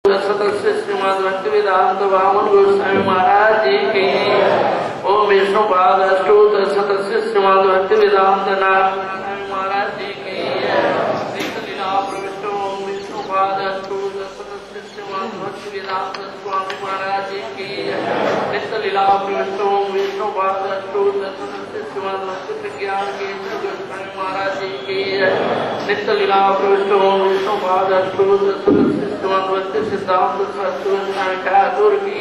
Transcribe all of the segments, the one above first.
सदस्य श्रीमद् भक्तिवेदांत वामन गोस्वामी महाराज जी की। ओम विष्णुपाद अष्टोत्तर सदस्य श्रीमद् भक्तिवेदांत नाथ गोस्वामी महाराज जी की। लीला प्रविष्ट ओम विष्णुपाद अष्टोत्तर सदस्य श्रीमद् भक्तिवेदांत स्वामी महाराज जी की। नित्य लीला प्रविष्ट ओम विष्णुपाद अष्टोत्तर सदस्य श्रीमद् भक्ति विज्ञान केंद्र गोस्वामी महाराज जी की। नित्य लीला प्रविष्ट ओम विष्णुपाद अष्टोत्तर सदस्य भक्ति सिद्धांत गोस्वामी ठाकुर की।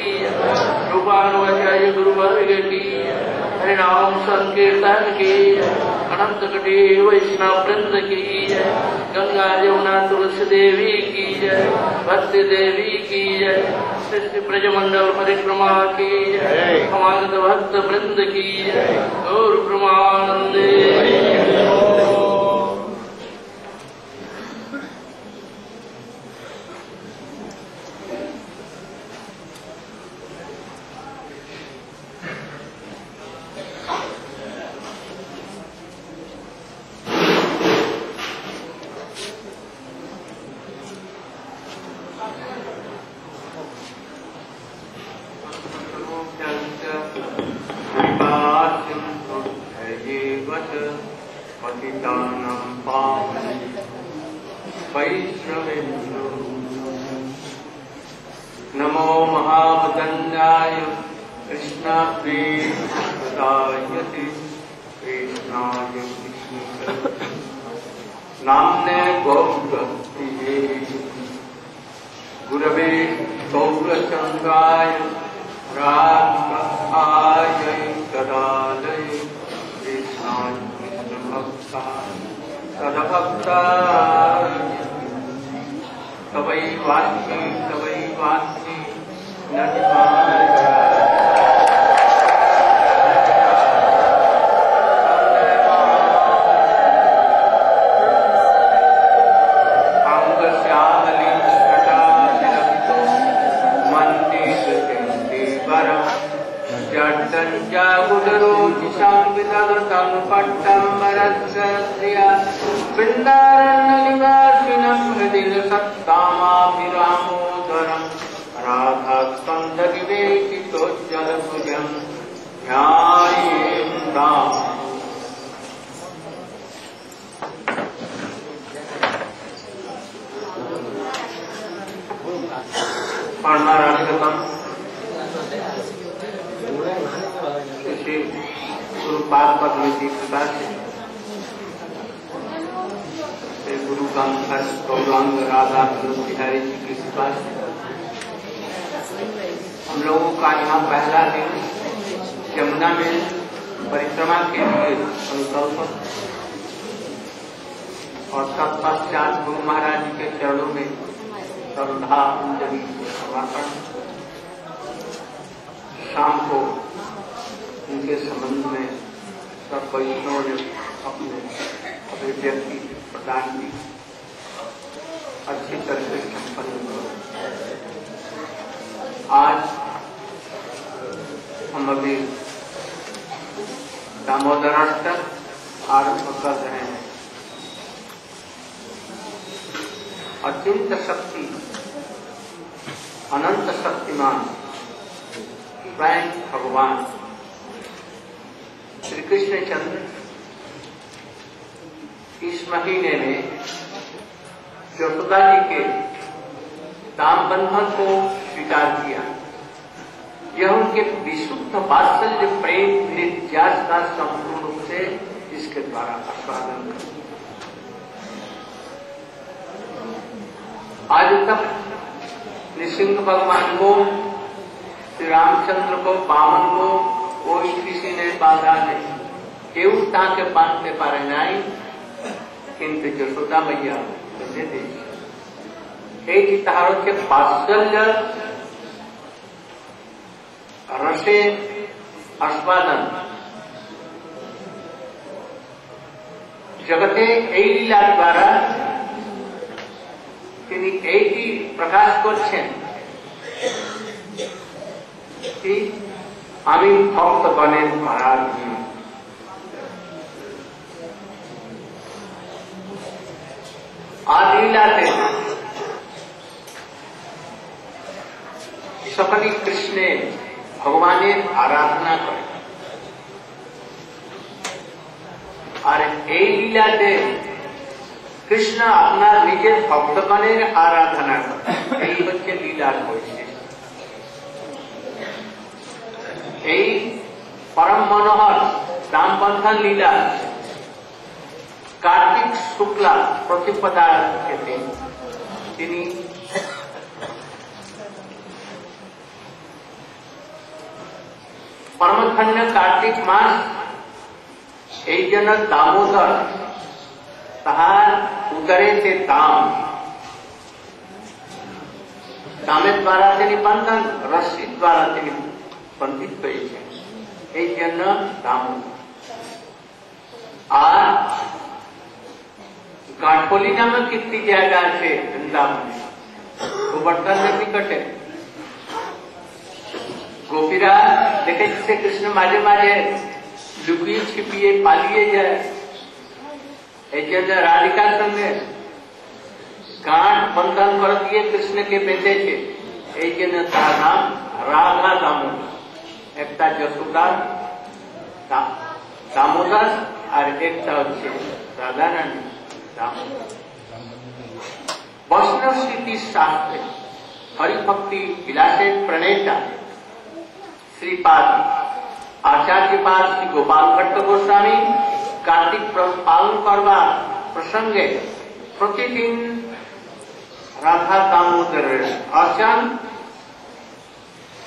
रूपानुवाचार्य गुरु वर्ग की। हरिनाम संकीर्तन की। अनंत कटी वैष्णव वृंद की। गंगा यमुना तुलसी देवी की जय। भक्ति देवी की जय। सृष्टि ब्रजमंडल परिक्रमा की जय। समागत भक्त वृंद की जय। गौर ब्रह्मानंदे। नमो महावदन्याय कृष्णाय कृष्णाय नाम्ने गौरप्रिये गुरवे गौरचन्द्राय राधाय तदालय कृष्णाय कृष्णभक्ताय तदभक्ताय तवै वाची वृंदारण्यनिवासिनम् राधा स्कंदविवेकितोज्जलभुजम् ध्यायेन् राम। परमाराधिकतम श्री गुरुपाद पद्म जी प्रकाश गुरु गंधर गौरांग राधा बिहारी जी की कृपा से हम लोगों का यहाँ पहला दिन यमुना में परिक्रमा के लिए संकल्प और तत्पश्चात गुरु महाराज जी के चरणों में श्रद्धा अंजलि समर्पण। शाम को उनके संबंध में सब वैष्णव ने अपने अभिव्यक्ति प्रदान की। अच्छी तरह से संपन्न हुआ। आज हम अभी दामोदराष्टक आरंभ कर रहे हैं। अचिंत शक्ति अनंत शक्तिमान स्वयं भगवान श्री कृष्ण चंद्र इस महीने में यशोदा जी के दाम बंधन को स्वीकार किया। यह उनके विशुद्ध वात्सल्य प्रेम नित्यास का संपूर्ण रूप से इसके द्वारा आस्वादन कर। आज तक नृसिंह भगवान को, श्री रामचंद्र को, बामन को कोई किसी ने बाधा नहीं। केवल ताके बांधते पारे नहीं, किंतु यशोदा मैया एक तारों के वात्सल्य रसे आस्वादन जगते এই লীলা দ্বারা তিনি এইটি প্রকাশ করছেন कि আমি ভক্তগণের পরাধীন। আর লীলাতে সকলেই কৃষ্ণে ভগবানের আরাধনা করে। আর এই লীলাতে কৃষ্ণ আপনার নিজের ভক্তগণের আরাধনা করে। এই হচ্ছে লীলার বৈশিষ্ট্য। এই পরম মনোহর দাম বন্ধন লীলা কার্তিক শুক্লা প্রতিপদার দিন তিনি পরমধন্য কার্তিক মাস, এই জন্য দামোদর তাহার উদরেতে দামের দ্বারা তিনি বন্ধন, রশ্মির দ্বারা তিনি বন্ধিত হয়েছেন, এই জন্য দামোদর। আর কাঠপলি নামক একটি জায়গা আছে বৃন্দাবনে, গোবর্ধনের নিকটে। গোপীরা দেখেছে কৃষ্ণ মাঝে মাঝে লুকিয়ে ছিপিয়ে পালিয়ে যায়, এই জন্য রাধিকার সঙ্গে গাঁট বন্ধন করে দিয়ে কৃষ্ণকে বেঁধেছে, এই জন্য তার নাম রাধা দামোদর। একটা যশোদা দামোদর আর একটা হচ্ছে রাধা রানী দামোদর। বৈষ্ণব স্মৃতি শাস্ত্রে হরিভক্তি বিলাসের প্রণেতা শ্রীপাদ আচার্যপাদ শ্রী গোপাল ভট্ট গোস্বামী কার্তিক পালন করবার প্রসঙ্গে প্রতিদিন রাধা দামোদরের अर्चन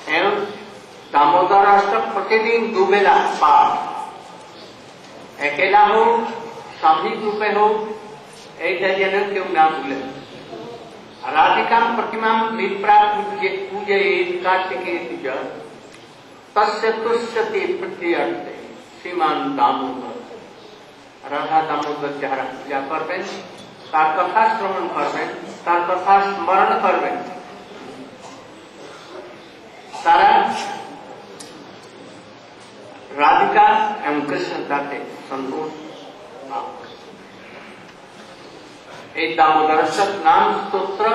एवं दामोदर अष्टक प्रतिदिन दुबेला पाठ, अकेला हो सामूहिक रूपे हो, ऐसा जन क्यों ना भूले। राधिका प्रतिमा विप्रा पूजे कार्तिके पूजा तस्य तुष्यति प्रत्यर्थे श्रीमान दामोदर। राधा दामोदर যারা পূজা করবেন, তার কথা শ্রবণ করবেন, তার কথা স্মরণ করবেন, তারা राधिका एवं कृष्ण जाते संतोष। एक दामोदर नाम स्तोत्र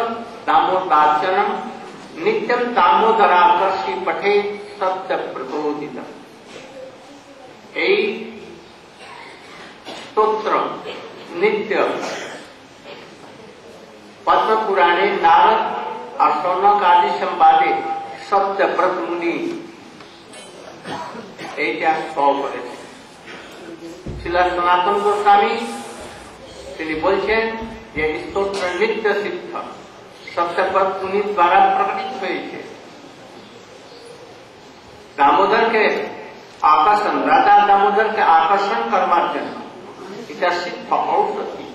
दामोदार्चनम नित्यम दामोदराकर्षि पठे सत्य प्रबोधित। स्तोत्र नित्य पद्म पुराणे नारद और सौनक आदि संवादे सत्य व्रत मुनि এইটা সব করেছে। শ্রীল সনাতন গোস্বামী তিনি বলছেন যে স্তোত্র নিত্য সিদ্ধ সত্যব্রত মুনির দ্বারা প্রকটিত হয়েছে। দামোদরকে আকর্ষণ, রাধা দামোদরকে আকর্ষণ করবার জন্য এটা সিদ্ধ ঔষধি।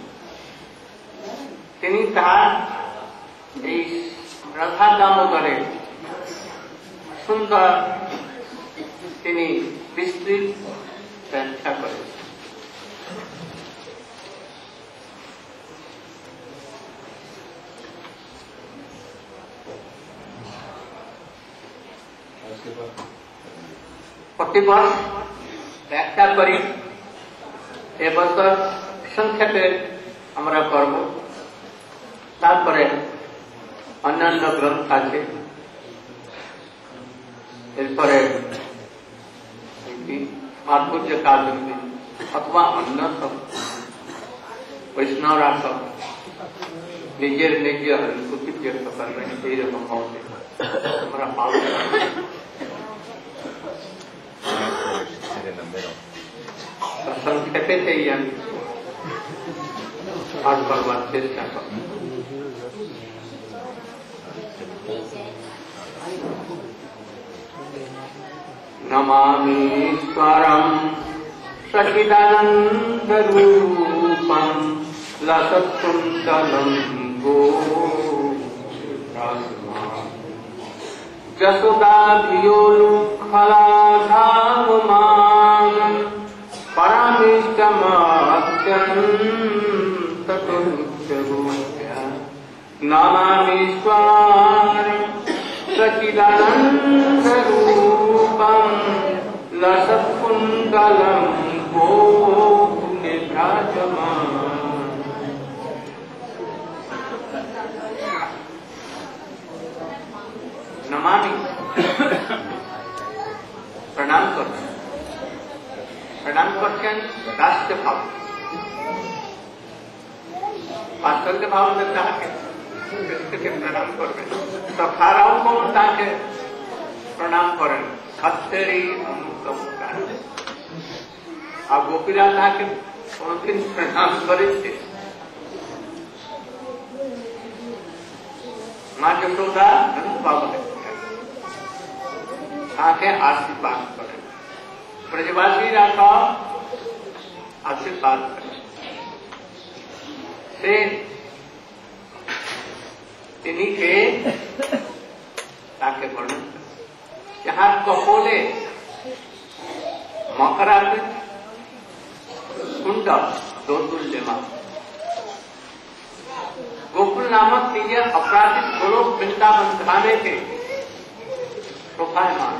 তিনি তার এই রাধা দামোদরের সুন্দর তিনি বিস্তৃত ব্যাখ্যা করেন। প্রতিবর্ষ ব্যাখ্যা করি, এবছর সংক্ষেপে আমরা করব। তারপরে অন্যান্য গ্রন্থ আছে, এরপরে মাধুর্য কাজ অথবা অন্য সব বৈষ্ণবরা সব নিজের নিজ অনুভূতি ব্যক্ত করবেন, এইরকম হবে আমরা পালন করব। সংক্ষেপে সেই আমি পাঠ করবার চেষ্টা করব। नमामीश्वरं सच्चिदानन्दरूपं लसत्कुण्डलं जसोदाधियोलुखलाधावमानं परमिष्टमात्यन्ततुरुच्यरूप्या नमामीश्वरं सच्चिदानन्दरूपं लसत्कुण्डलं गोकुले विराजमानं। नमामि प्रणाम करছেন राष्ट्र भाव वास्तव्य भाव में ताके प्रणाम करबेन तो खाराओ को ताके प्रणाम करें सत्यरी अनुकंपा आ गोपीरा ताके कोनदिन प्रणाम करेছে मां यशोदा नंद बाबा ताके आशीर्वाद करें ब्रजवासी राखा आशीर्वाद करें से इन्हीं के ताके वर्णन जहाँ कपोले मकराकृत कुंड दोतुल्यमा गोकुल नामक निज अपराधिक गोलोक वृंदावन धामे के शोभायमान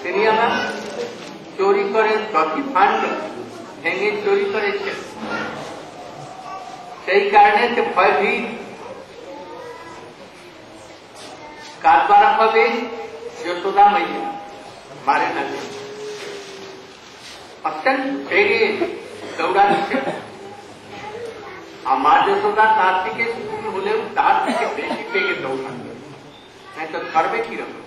তিনি আবার চুরি করে প্রতি ফান্ড ভেঙে চুরি করেছে সেই কারণে সে ভয়ভীত কার দ্বারা হবে যশোদা মাইয়া মারে না অত্যন্ত বেগে দৌড়াচ্ছে আর মা যশোদা তার থেকে শুরু হলেও তার থেকে বেশি বেগে দৌড়াচ্ছে नहीं तो करबे की रहो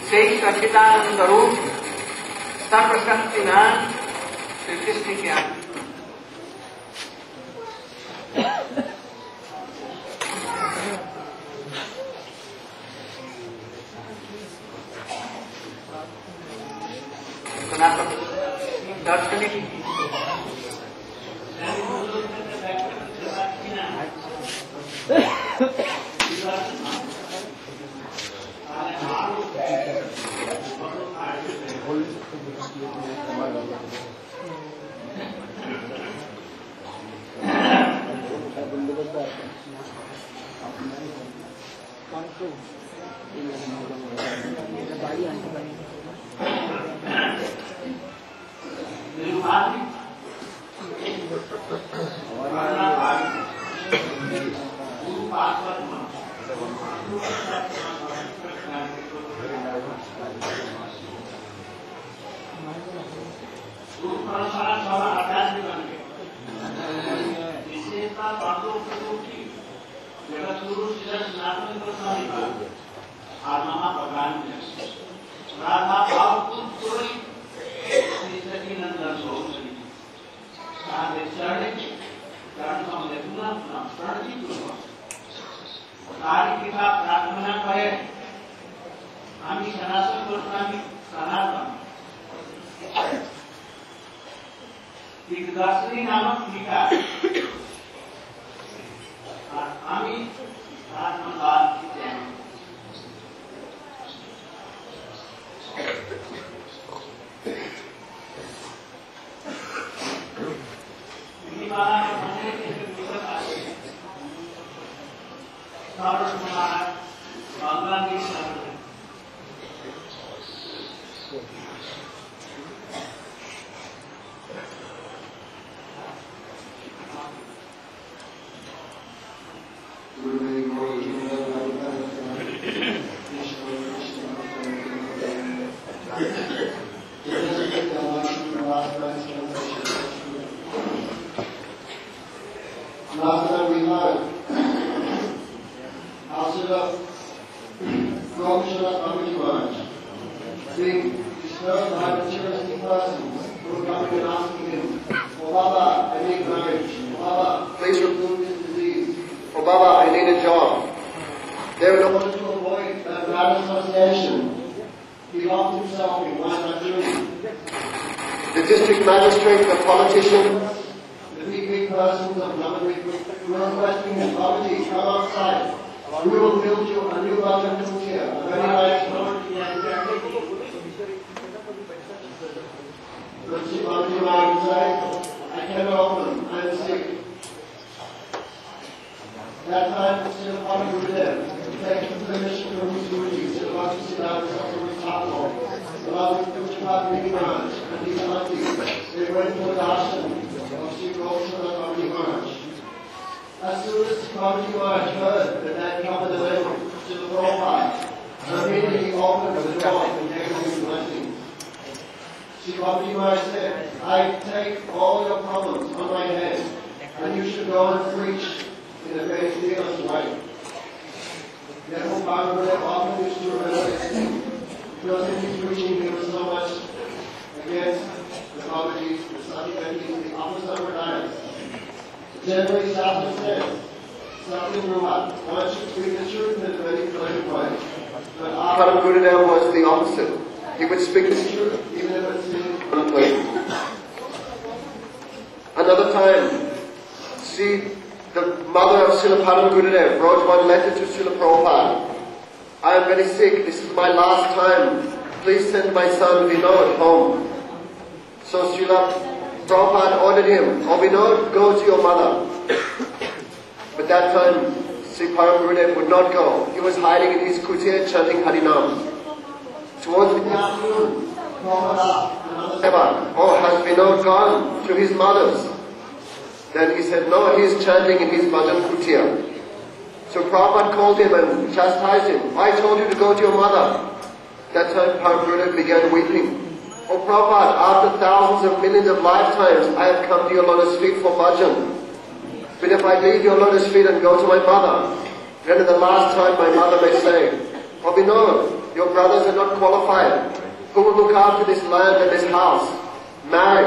সেই সচিদানন্দ রূপ सर्वशक्तिमान श्री कृष्ण के दार्शनिक The district magistrate, the politician, the big persons of Namari, who are questioning his poverty, come outside. We will build you a new government here. Very nice. I cannot open. I am sick. That time was still coming with them. Thank you permission from his duties. It was to sit down and suffer with Tabo. Allowing to have many months. And these aunties, they went to the ashram. Babaji Maharaj heard that that come to the level to the Prabhupada, and immediately he opened the door and gave him his blessing. Sri Babaji Maharaj said, I take all your problems on my head, and you should go and preach in a very fearless way. Therefore, Bhagavad often used to remember this thing. Because in his preaching, he was so much against the Babajis, the Sati-Gandhis, the Apostolic. Generally, Shastra says, something Ruhat, one should speak the truth in a very clear way. But Param Gurudev was the opposite. He would speak the truth, even if it seemed unpleasant. Another time, see, the mother of Srila Param Gurudev wrote one letter to Srila Prabhupada. I am very sick, this is my last time. Please send my son Vinod home. So Srila Prabhupada ordered him, oh Vinod, go to your mother. But that time, Sri Param Gurudev would not go. He was hiding in his kutir chanting Harinam. Towards the afternoon, Prabhupada asked, oh, has Vinod gone to his mother's? Then he said, no, he is chanting in his bhajan kutir. So Prabhupada called him and chastised him. I told you to go to your mother. That time Param Gurudev began weeping. Oh Prabhupada, after thousands of millions of lifetimes, I have come to your lotus feet for bhajan. But if I leave your lotus feet and go to my mother, then at the last time my mother may say, oh Vinod, your brothers are not qualified. Who will look after this land and this house? Marry.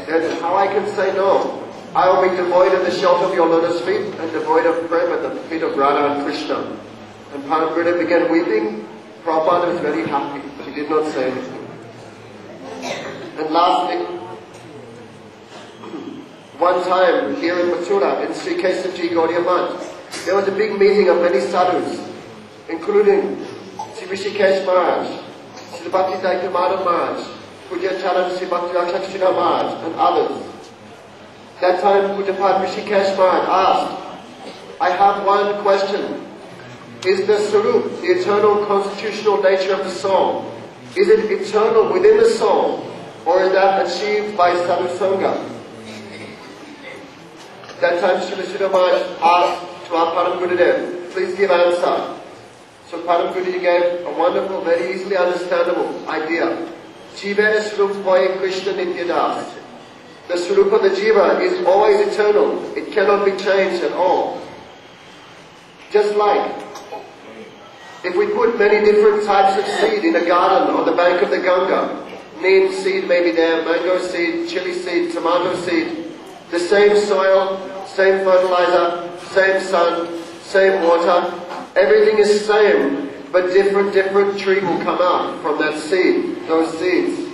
Then how I can say no? I will be devoid of the shelter of your lotus feet and devoid of prem at the feet of Radha and Krishna. And Param Gurudev began weeping. Prabhupada was very happy. He did not say anything. And lastly, one time here in Mathura, in Sri Kesaji Gaudiya Math, there was a big meeting of many sadhus, including Sri Rishikesh Maharaj, Sri Bhakti Daita Madhav Maharaj, Pujya Charan Sri Bhakti Rakshakshina Maharaj, and others. That time Pujapad Rishikesh Maharaj asked, I have one question. Is the Sarup, the eternal constitutional nature of the soul, is it eternal within the soul, or is that achieved by sadhu sangha? That time Srila Sridhar Maharaj asked to our Param Gurudev, please give answer. So Param Gurudev gave a wonderful, very easily understandable idea. Jivena Srupa Krishna Nityadas. The Swarupa of the Jiva is always eternal. It cannot be changed at all. Just like if we put many different types of seed in a garden on the bank of the Ganga, neem seed may be there, mango seed, chili seed, tomato seed, the same soil, same fertilizer, same sun, same water, everything is same, but different tree will come out from that seed, those seeds.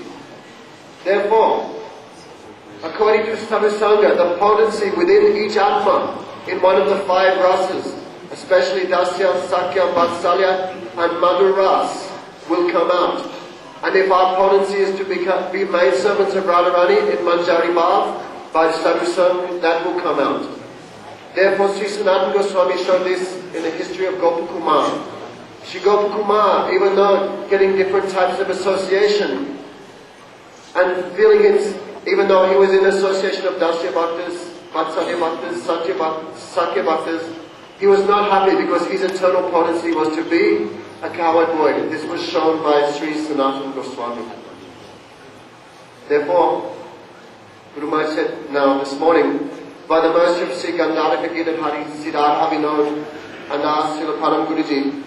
Therefore, according to Sadhusanga, the potency within each Atma, in one of the 5 rasas, especially Dasya, Sakya, Vatsalya and Madhur ras, will come out. And if our potency is to be made servants of Radharani in Manjari Bhav, by Sadhusanga, that will come out. Therefore, Sri Sanatana Goswami showed this in the history of Gopakumar. Sri Gopakumar, even though getting different types of association, and feeling it, even though he was in association of Dasya Bhaktas, Vatsalya Bhaktas, Sakya Bhaktas, he was not happy because his eternal potency was to be a cowherd boy. This was shown by Sri Sanatana Goswami. Therefore, Guru Maharaj said, now this morning, by the mercy of Sri Gandharva Giridhari, Siddhartha Vinod, and our Srila Param Guruji,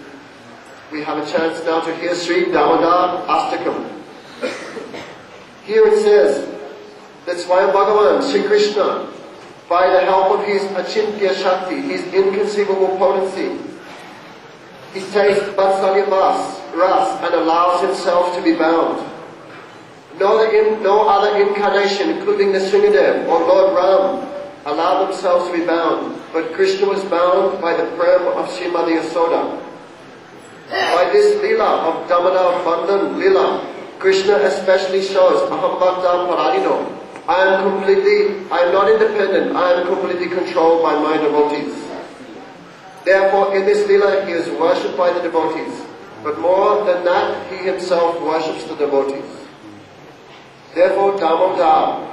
we have a chance now to hear Sri Damodar Astakam. Here it says that Swayam Bhagavan, Sri Krishna, by the help of his Achintya Shakti, his inconceivable potency, he tastes Vatsalya ras and allows himself to be bound. No other incarnation, including the Sringadev or Lord Ram, allowed themselves to be bound. But Krishna was bound by the prem of Srimati Yasoda. By this lila of Damodar Bandhan lila, Krishna especially shows Aham Bhakta Paradino. I am not independent, I am completely controlled by my devotees. Therefore, in this lila, he is worshipped by the devotees. But more than that, he himself worships the devotees. Therefore, Damodar,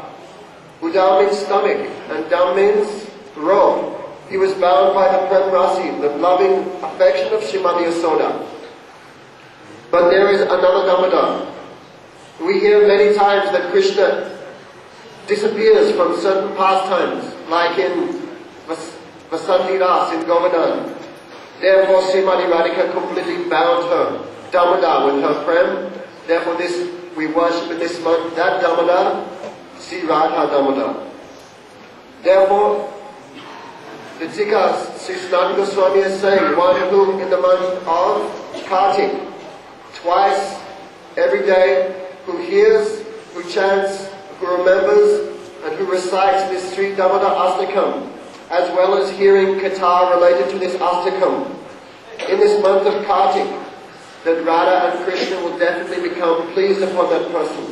Udar means stomach, and Dam means robe. he was bound by the Prem Rasi, the loving affection of Srimati Yasoda. But there is another Damodar. We hear many times that Krishna disappears from certain pastimes, like in Vasanti Ras in Govardhan. Therefore, Srimati Radhika completely bound her Damodar with her Prem. Therefore, we worship in this month that Damodar, Sri Radha Damodar. Therefore, the Tika, Sri Sanatana Goswami is saying, one who in the month of Kartik, twice every day, who hears, who chants, who remembers, and who recites this Sri Damodar Astakam, as well as hearing Katha related to this Astakam, in this month of Kartik, that Radha and Krishna will definitely become pleased upon that person.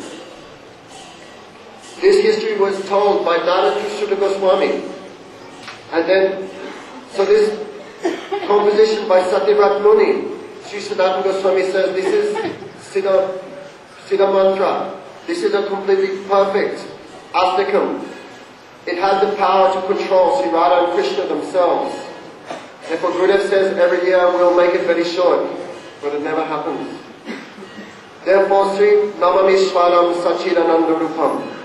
This history was told by Nada Shuddha Goswami. And then, so this composition by Satyavrat Muni, Sri Sanatana Goswami says, this is Siddha Mantra. This is a completely perfect Astakam. It has the power to control Sri Radha and Krishna themselves. Therefore Gurudev says every year we'll make it very short, but it never happens. Therefore Sri Namami Swaram Sachidananda Rupam.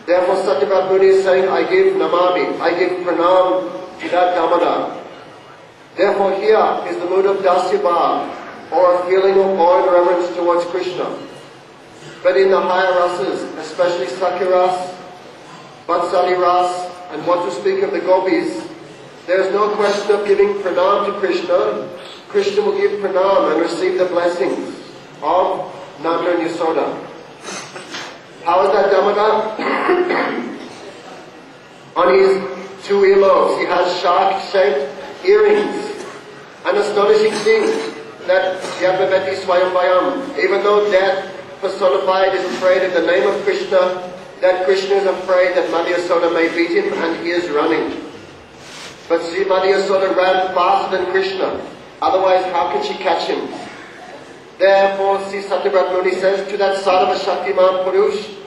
Therefore Satyavrat Muni is saying, I give Namami, I give Pranam to that Damodar. Therefore here is the mood of Dasya Bhav, or a feeling of awe and reverence towards Krishna. But in the higher rasas, especially Sakya Ras, Vatsali Ras, and what to speak of the gopis, there is no question of giving pranam to Krishna. Krishna will give pranam and receive the blessings of Nanda and Yasoda. How is that Damodar? On his two earlobes he has shark-shaped earrings. An astonishing thing that Yadvavati Swayambhayam, even though death personified is afraid of the name of Krishna, that Krishna is afraid that Mother Yasoda may beat him and he is running. But Sri Mother Yasoda ran faster than Krishna, otherwise how can she catch him? Therefore Sri Satyavrat Muni says, to that Sarva Shaktiman Purush,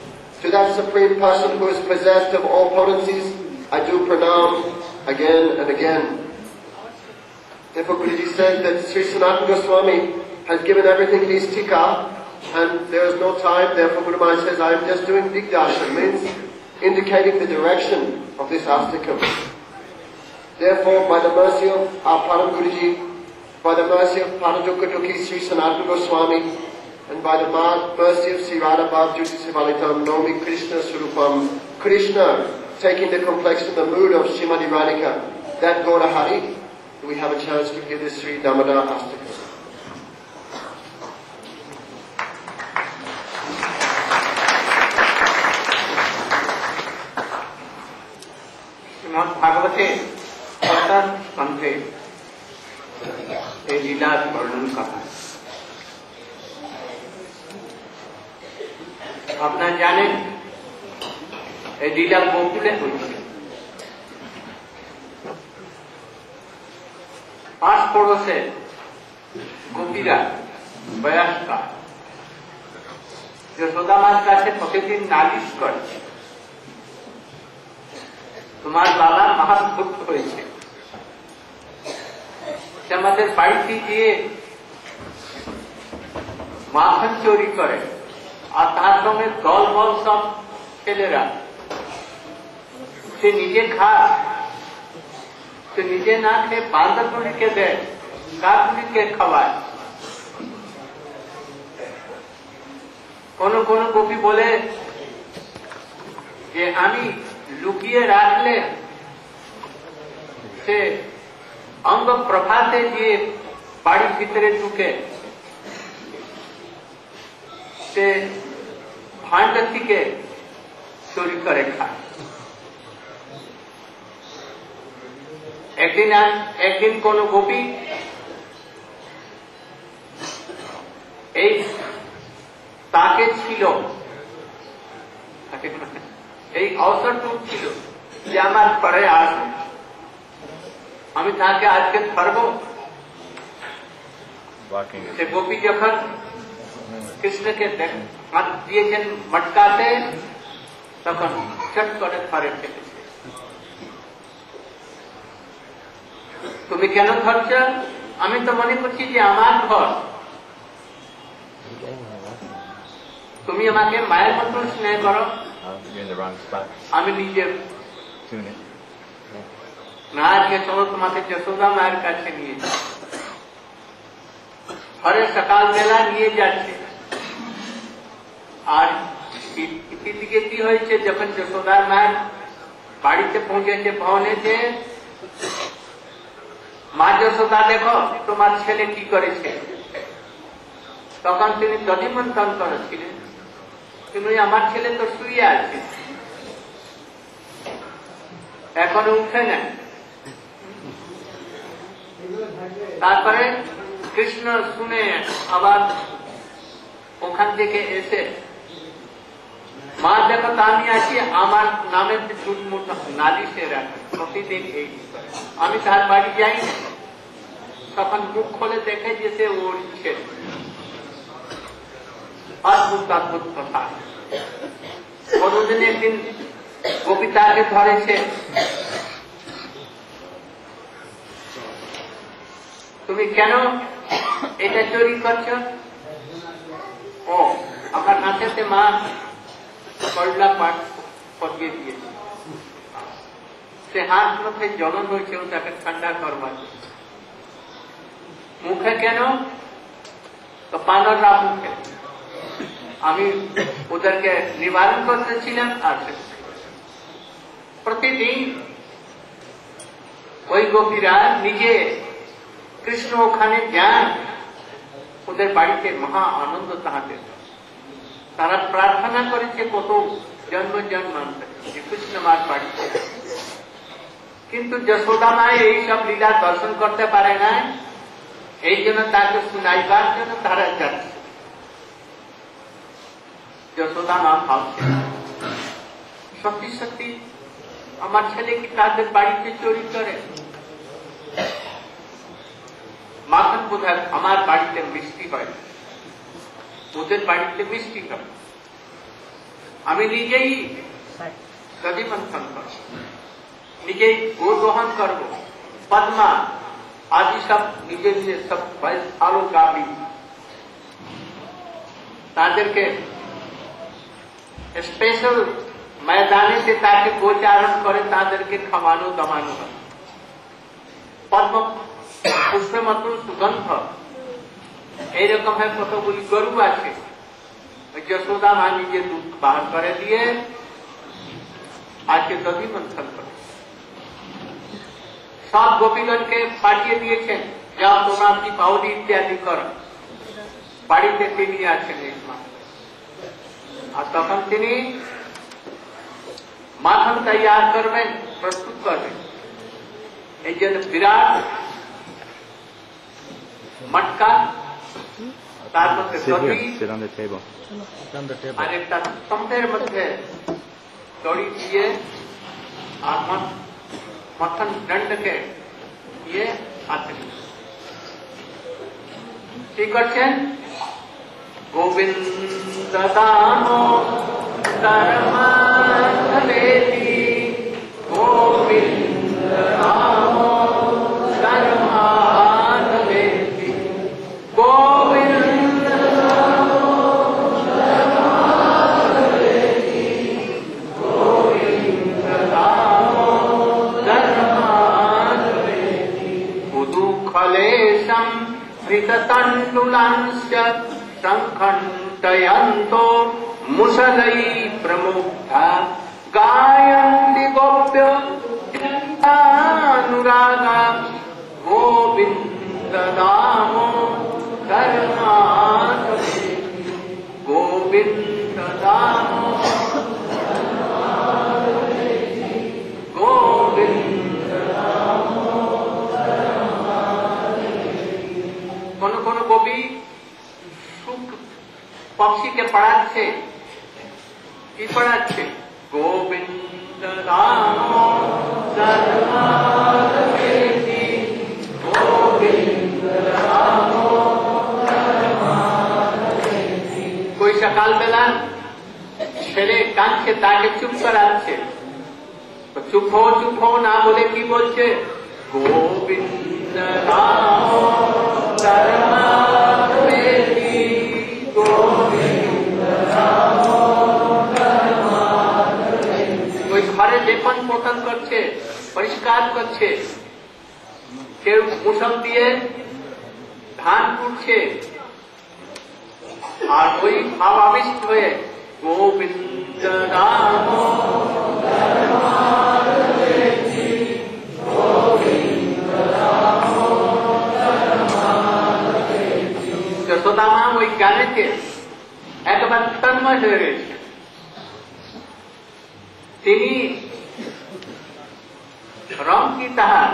to that Supreme Person who is possessed of all potencies, I do pranam again and again. Therefore Guruji says that Sri Sanatana Goswami has given everything in his tika, and there is no time. Therefore Guru Maharaj says, I am just doing Digdarshan, means indicating the direction of this Astakam. Therefore, by the mercy of our Param Guruji, by the mercy of Paradukadukhi Sri Sanatana Goswami, and by the mercy of Sri Radha Bhavjuti Sivalitam, Nomi Krishna Surupam, Krishna taking the complexion, the mood of Srimati Radhika, that Gaura Hari, we have a chance to hear this Sri Damodar Astakam. भागवते सप्तम स्कंधे এই লীলার বর্ণন করা। আপনারা জানেন এই লীলা গোকুলে হয়েছে। পাঁচ পড়োশে গোপীরা বয়স্কা যশোদা মার কাছে প্রতিদিন নালিশ করে, তোমার বাবা মহাভক্ত হয়েছে, সে আমাদের বাড়িতে গিয়ে মাখন চুরি করে, আর তার সঙ্গে দল বল সব ছেলেরা, সে নিজে খায়, সে নিজে না খেয়ে বান্ধবীকে দেয়, কাকুলিকে খাওয়ায়। কোন কোন গোপী বলে যে আমি লুকিয়ে রাখলে সে অঙ্গ প্রভাতে গিয়ে বাড়ির ভিতরে ঢুকে সে ভান্ড থেকে চুরি করে খায়। একদিন কোন গোপী এই তাকে ছিল, এই অবসরটুকু ছিল যে আমার পরে আসবে, আমি তাকে আজকে ধরবো। সে গোপী যখন কৃষ্ণকে হাত দিয়েছেন মটকাতে, তখন চট করে ধরে ফেলেছে। তুমি কেন ধরছ? আমি তো মনে করছি যে আমার ঘর, তুমি আমাকে মায়ের মতো স্নেহ করো, আমি নিজের না আজকে চলো তোমাকে যশোদা মায়ের কাছে নিয়ে যাও। ঘরে সকালবেলা নিয়ে যাচ্ছে, আর দিকে কি হয়েছে, যখন যশোদার মায়ের বাড়িতে পৌঁছেছে ভবনেতে, মা যশোদা দেখো তোমার ছেলে কি করেছে। তখন তিনি দধিমন্থন করেছিলেন, কিন্তু আমার ছেলে তো শুয়ে আছে, এখনো উঠে নেয়। তারপরে কৃষ্ণ শুনে আবার ওখান থেকে এসে, মা দেখো আমি আছি, আমার নামে চুটমুট নালিশে রাখে, প্রতিদিন এই করে। আমি তার বাড়ি যাই, তখন মুখ খোলে দেখে যে সে ওর ছেলে। অদ্ভুত অদ্ভুত কথা। কোনদিন একদিন কবিতাকে ধরেছে, তুমি কেন এটা চুরি করছ? ও আমার হাতেতে মা করলা পাঠ পরিয়ে দিয়েছে, সে হাত মধ্যে জ্বলন হয়েছে, তাকে ঠান্ডা করবার। মুখে কেন? তো পানররা মুখে। আমি ওদেরকে নিবারণ করতেছিলাম, আর প্রতিদিন ওই গোপীরা নিজে কৃষ্ণ ওখানে যান, ওদের বাড়িতে মহা আনন্দ তাহাদের। তারা প্রার্থনা করেছে কত জন্ম জন্মান্তর যে কৃষ্ণ মার বাড়িতে, কিন্তু যশোদা মা এইসব লীলা দর্শন করতে পারে না, এই জন্য তাকে শুনাইবার জন্য তারা যাচ্ছে। যশোদা মা ভাবছে, সত্যি সত্যি আমার ছেলে কি তাদের বাড়িতে চুরি করে? মাখন বোধহয় আমার বাড়িতে মিষ্টি হয়, ওদের বাড়িতে মিষ্টি হয়। আমি নিজেই দধিমন্থন করব, নিজেই গো দহন করব, পদ্মা আদি সব নিজে নিজে সব ভালো গাবি, তাদেরকে স্পেশাল ময়দানে से তাকে গোচারণ করে তাদেরকে খাওয়ানো দামানো হয়। পদ্ম পুষ্পের মতো সুগন্ধ, এইরকম হয় কতগুলি গরু আছে, যশোদা মা নিজে দুধ বার করে দিয়ে আজকে দধি মন্থন করে সব গোপীগণকে পাঠিয়ে দিয়েছেন, যাও তোমরা আপনি পাউলি ইত্যাদি করো। বাড়িতে তিনি আছেন একমাত্র, আর তখন তিনি মাখন তৈয়ার করবেন, প্রস্তুত করবেন। এই জন্য বিরাট মটকা, তার মধ্যে দধি আর একটা স্তম্ভের মধ্যে দড়ি দিয়ে আর মথন দণ্ডকে দিয়ে হাতে কি করছেন? গোবিন্দ দামোদর মাধবেতি, গোবিন্দ দামোদর মাধবেতি, গোবিন্দ দামোদর মাধবেতি, গোবিন্দ দামোদর মাধবেতি। উদুখলেশম হৃততণ্ডুলাংশ সংখণ্ডয়ন্তো মুসलै প্রমুগ্ধা গায়ন্তি গোপ্য অনুরাগা, গোবিন্দ দামোদর মাধবেতি, গোবিন্দ দামোদর মাধবেতি, গোবিন্দ দামোদর মাধবেতি। কোন কোন কবি পক্ষীকে পড়াচ্ছে, কি পড়াচ্ছে? গোবিন্দ দামোদর মাধবেতি, গোবিন্দ দামোদর মাধবেতি। कोई সকালবেলা ছেলে কাঁদছে, তাকে চুপ করাচ্ছে, চুপ হো না বলে কি বলছে? গোবিন্দ गोविंद कोई घरे लेपन पोतन करছে পরিষ্কার করছে কেউ মুসল দিয়ে ধান কুটছে আর ওই ভাবাবিষ্ট হয়ে গোবিন্দ নাম যশোদা মা ওই গানেতে একবার তন্ময় হয়ে গেছে তিনি রং কি তাহার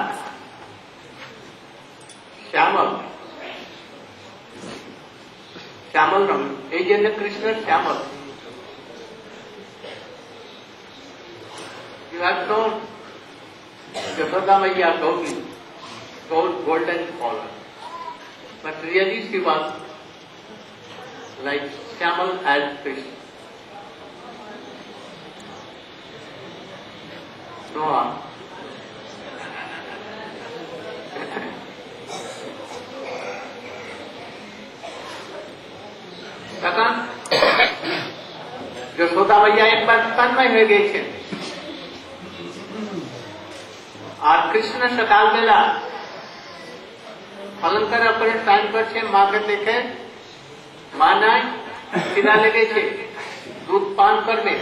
শ্যামল শ্যামল রং এই জন্য কৃষ্ণের শ্যামল যশোদা মাইয়া Gauri golden color but really she was like Shyamal as Krishna. Noah. তখন যশোদা মাইয়া একবার তন্ময় হয়ে গেছেন আর কৃষ্ণ সকালবেলা অলঙ্কার করে টাইম করছে মাকে দেখে মা নাই খিদা লেগেছে দুধ পান করবে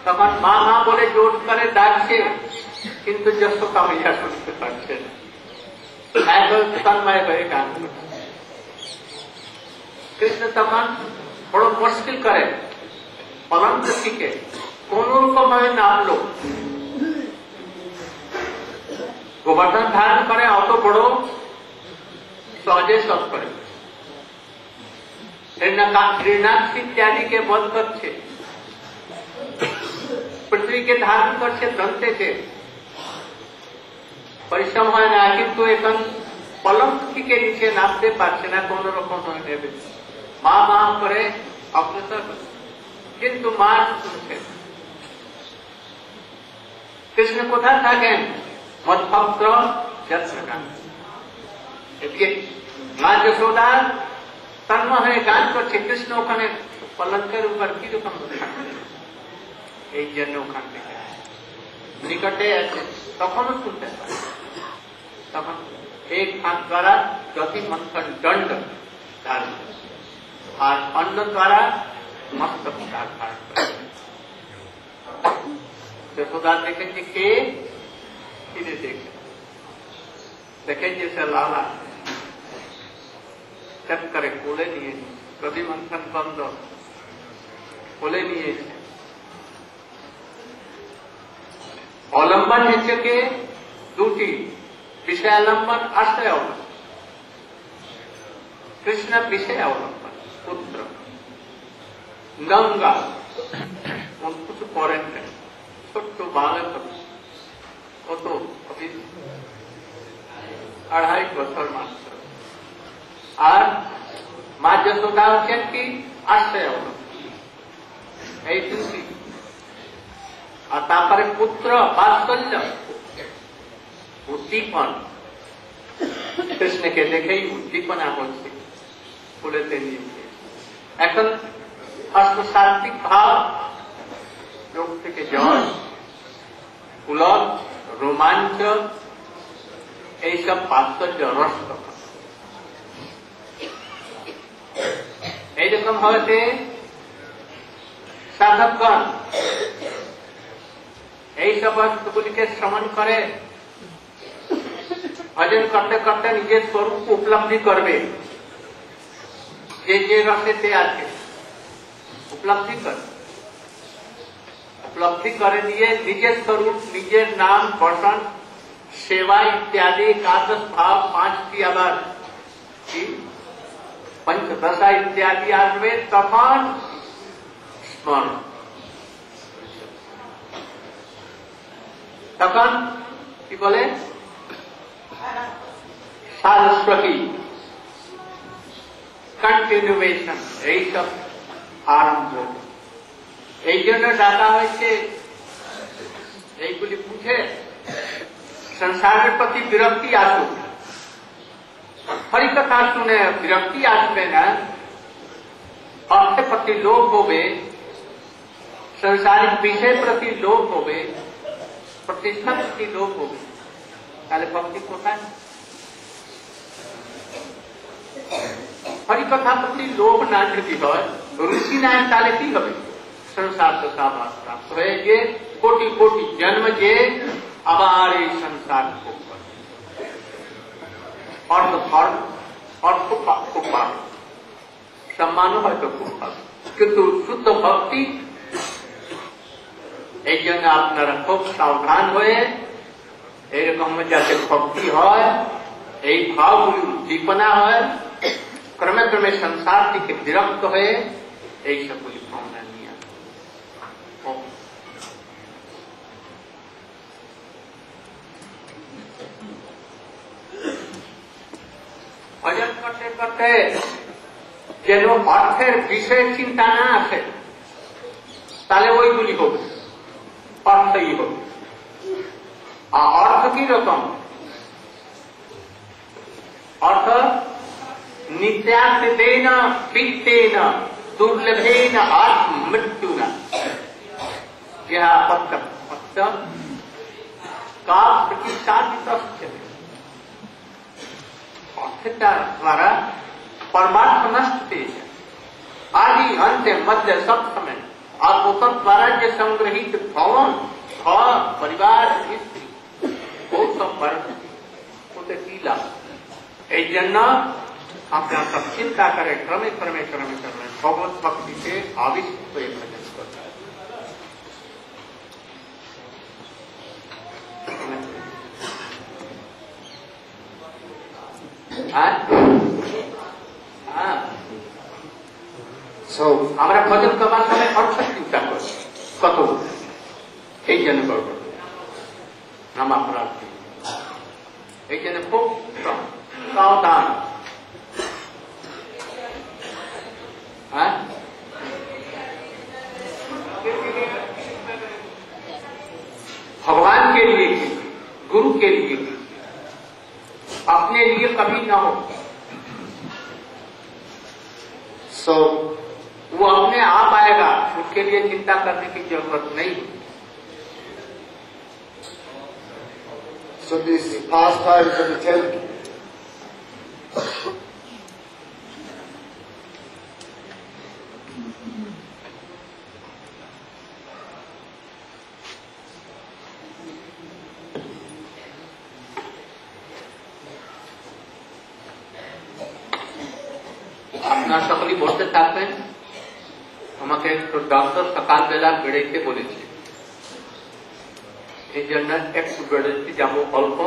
তখন মা মা বলে জোর করে ডাকছে কিন্তু যশোদা মাইয়া শুনতে পারছে না একদম তন্ময় হয়ে গান করছে কৃষ্ণ তখন বড় মুশকিল করে পলঙ্ক থেকে কোন রকম ভাবে নামলো গোবর্ধন ধারণ করে অত বড় সহজে সব করে হিরণ্যাক্ষ ইত্যাদিকে বধ করছে পৃথিবীকে ধারণ করছে দন্তেতে পরিশ্রম হয় না কিন্তু এখন পলঙ্ক থেকে নিচে নামতে পারছে না কোন রকম নেবে মা মা করে অগ্রসর কিন্তু মা শুনছে কৃষ্ণ কোথায় থাকেন মৎভক্ত এদিকে মা যশোদা তন্ময় হয়ে গান করছে কৃষ্ণ ওখানে পলঙ্কের উপর কিরকম এই জন্য ওখান থেকে নিকটে আছে তখনও শুনতে পারে তখন এক হাত দ্বারা জ্যোতি মন্থন দণ্ড ধারণ আর অন্য দ্বারা মস্তক ধারণ করে যশোদা দেখেছে কে ফিরে দেখে যে লালা চট করে কোলে নিয়ে কবি মন্থন বন্ধ কোলে নিয়েছে অবলম্বন হচ্ছে কে দুটি বিষয়ালম্বন আশ্রয় অবলম্বন কৃষ্ণ বিষয় অবলম্বন পুত্র গঙ্গা কিছু করেন নাই ছোট্ট বালক কত 2.5 বছর মাত্র আর মা যশোদা হচ্ছেন কি আশ্রয় এই দুটি আর তারপরে পুত্র বাৎসল্য উদ্দীপন কৃষ্ণকে দেখেই উদ্দীপনা হচ্ছে ফুলেতে নিয়েছে এখন অষ্টসাত্ত্বিক ভাব রোগ থেকে জ্বর পুলক রোমাঞ্চ এইসব বাৎসল্য রস এইরকম হয়েছে সাধকগণ এইসব বস্তুগুলিকে শ্রবণ করে ভজন করতে করতে নিজের স্বরূপ উপলব্ধি করবে যে যে রসেতে আছে উপলব্ধি করে নিয়ে নিজের স্বরূপ নিজের নাম বসন সেবা ইত্যাদি একাদশ ভাব 5টি আবার পঞ্চদশা ইত্যাদি আসবে তখন স্মরণ তখন কি বলে সারস্বতী কন্টিনিউয়েশন এইসব আরম্ভ এই জন্য ডাকা হয়েছে এইগুলি বুঝে संसार के प्रति विरक्ति आसुक हरि कथा सुने विरक्ति आसबे न अर्थ प्रति लोभ होवे संसारिक विषय प्रति लोभ होवे प्रतिष्ठा प्रति लोभ होवे ताले भक्ति कोथाय हरि कथा प्रति लोभ ना যদি হয় रुचि ना ताले কি হবে संसार से साभास प्राप्त হয়ে कोटि कोटि जन्म जे আবার এই संसार को अर्थ खूब पावे सम्मान হয়তো खूब पावे কিন্তু শুদ্ধ ভক্তি এই জন্য আপনারা খুব সাবধান হয়ে এরকম যাতে ভক্তি হয় এই ভাবগুলি উদ্দীপনা হয় ক্রমে ক্রমে সংসার থেকে বিরক্ত হয়ে এই সবগুলি ভাবনা নিয়ে ভজন করতে করতে যেন অর্থের বিষয়ে চিন্তা না আসে তাহলে ওইগুলি হবে অর্থই হবে আর অর্থ কি রকম অর্থ নিত্যাস্তেন বিত্তেন দুর্লভেন আত্মমৃত্যুনা यह पत्त का प्रतिसादित अर्थता द्वारा परमार्थ नष्ट आदि अंत मध्य सब समय और उत्तर द्वारा जो संग्रहित भवन घर परिवार स्त्री वो सब पर कीला अपना सब चिंता करे क्रमे क्रमे क्रमे क्रमे भगवत भक्ति से आविष्ट भजन करता है। আমরা ভজন করবার সময় অর্থ চিন্তা করি কত এই জন্য করব নামা প্রার্থী এই জন্য খুব সাবধান भगवान के लिए गुरु के लिए अपने लिए कभी ना हो वो अपने आप आएगा उसके लिए चिंता करने की जरूरत नहीं So this pastime for the 10th আপনার সকলেই বসতে থাকবেন আমাকে একটু ডক্টর সকালবেলা বেড়াইতে বলেছে এই জন্য একটু বেড়াইতে যাবো অল্প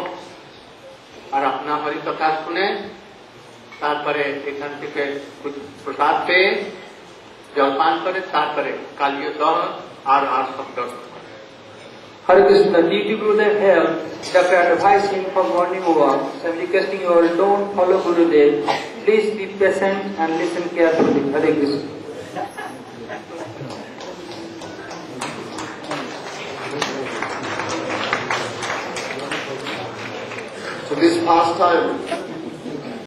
আর আপনার হরি কথা শুনে তারপরে এখান থেকে প্রসাদ পেয়ে জলপান করে তারপরে কালীয় দল আর সব দর্শন করে Hare Krishna, Deity Gurudev here, after advising for morning walks and requesting you all don't follow Gurudev, please be patient and listen carefully. Hare Krishna. So this pastime